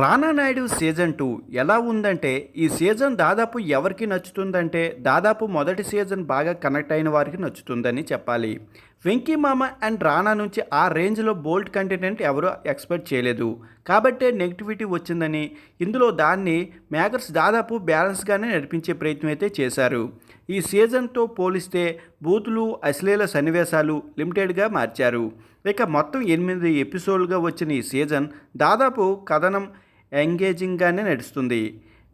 రానా Naidu season 2 ఎలా ఉందంటే ఈ సీజన్ దాదాపు ఎవరికి నచ్చుతుందంటే దాదాపు మొదటి సీజన్ బాగా కనెక్ట్ అయిన వారికి నచ్చుతుందని చెప్పాలి. వెంకీ మామ అండ్ రానా నుంచి ఆ రేంజ్లో బోల్డ్ కంటెంట్ ఎవరూ ఎక్స్పెక్ట్ చేయలేదు. కాబట్టే నెగిటివిటీ వచ్చిందని, ఇందులో దాన్ని మేకర్స్ దాదాపు బ్యాలెన్స్గానే నడిపించే ప్రయత్నం అయితే చేశారు. ఈ సీజన్తో పోలిస్తే బూతులు, అశ్లీల సన్నివేశాలు లిమిటెడ్గా మార్చారు. ఇక మొత్తం 8 ఎపిసోడ్లుగా వచ్చిన ఈ సీజన్ దాదాపు కథనం ఎంగేజింగ్గానే నడుస్తుంది.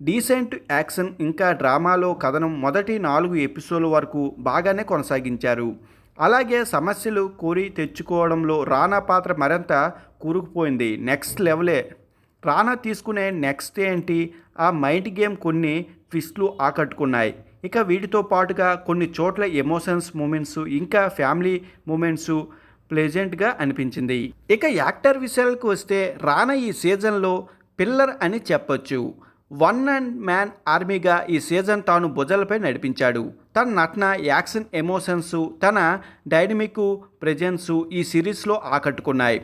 డీసెంట్ యాక్షన్ ఇంకా డ్రామాలో కథనం మొదటి 4 ఎపిసోడ్ల వరకు బాగానే కొనసాగించారు. అలాగే సమస్యలు కోరి తెచ్చుకోవడంలో రానా పాత్ర మరింత కూరుకుపోయింది. నెక్స్ట్ లెవెలే. రానా తీసుకునే నెక్స్ట్ ఏంటి, ఆ మైండ్ గేమ్ కొన్ని ట్విస్ట్లు ఆకట్టుకున్నాయి. ఇక వీటితో పాటుగా కొన్ని చోట్ల ఎమోషన్స్ మూమెంట్స్ ఇంకా ఫ్యామిలీ మూమెంట్స్ ప్లెజెంట్గా అనిపించింది. ఇక యాక్టర్ విషయాలకు వస్తే రానా ఈ సీజన్లో పిల్లర్ అని చెప్పొచ్చు. వన్ అండ్ మ్యాన్ ఆర్మీగా ఈ సీజన్ తాను భుజాలపై నడిపించాడు. తన నటన, యాక్షన్, ఎమోషన్స్, తన డైనమిక్ ప్రెజెన్స్ ఈ సిరీస్లో ఆకట్టుకున్నాయి.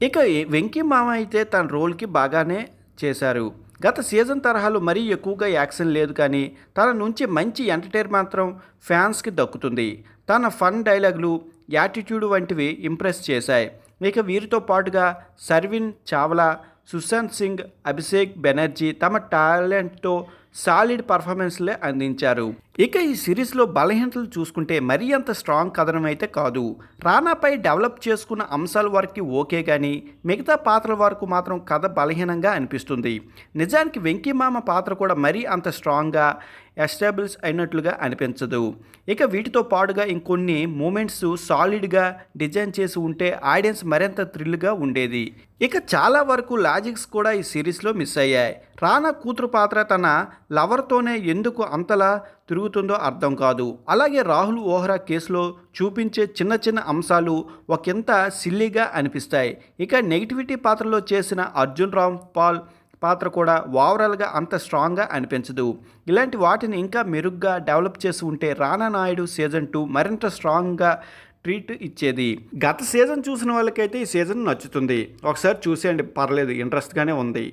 ఇక వెంకీ మామ అయితే తన రోల్కి బాగానే చేశారు. గత సీజన్ తరహాలో మరీ ఎక్కువగా యాక్షన్ లేదు, కానీ తన నుంచి మంచి ఎంటర్టైన్ మాత్రం ఫ్యాన్స్కి దక్కుతుంది. తన ఫన్ డైలాగులు, యాటిట్యూడ్ వంటివి ఇంప్రెస్ చేశాయి. ఇక వీరితో పాటుగా సర్విన్ చావ్లా, సుశాంత్ సింగ్, అభిషేక్ బెనర్జీ తమ టాలెంట్తో సాలిడ్ పర్ఫార్మెన్స్లే అందించారు. ఇక ఈ సిరీస్లో బలహీనతలు చూసుకుంటే మరీ అంత స్ట్రాంగ్ కథనం అయితే కాదు. రానాపై డెవలప్ చేసుకున్న అంశాల వరకు ఓకే, కానీ మిగతా పాత్రల వరకు మాత్రం కథ బలహీనంగా అనిపిస్తుంది. నిజానికి వెంకీ మామ పాత్ర కూడా మరీ అంత స్ట్రాంగ్గా ఎస్టాబ్లిష్ అయినట్లుగా అనిపించదు. ఇక వీటితో పాటుగా ఇంకొన్ని మూమెంట్స్ సాలిడ్గా డిజైన్ చేసి ఉంటే ఆడియన్స్ మరింత థ్రిల్గా ఉండేది. ఇక చాలా వరకు లాజిక్స్ కూడా ఈ సిరీస్లో మిస్ అయ్యాయి. రానా కూతురు పాత్ర తన లవర్తోనే ఎందుకు అంతలా తిరుగుతుందో అర్థం కాదు. అలాగే రాహుల్ ఓహ్రా కేసులో చూపించే చిన్న చిన్న అంశాలు ఒకంత సిల్లీగా అనిపిస్తాయి. ఇక నెగిటివిటీ పాత్రలో చేసిన అర్జున్ రాంపాల్ పాత్ర కూడా ఓవరాల్గా అంత స్ట్రాంగ్గా అనిపించదు. ఇలాంటి వాటిని ఇంకా మెరుగ్గా డెవలప్ చేసి ఉంటే రానా నాయుడు సీజన్ 2 మరింత స్ట్రాంగ్గా ట్రీట్ ఇచ్చేది. గత సీజన్ చూసిన వాళ్ళకైతే ఈ సీజన్ నచ్చుతుంది. ఒకసారి చూసేయండి, పర్లేదు, ఇంట్రెస్ట్గానే ఉంది.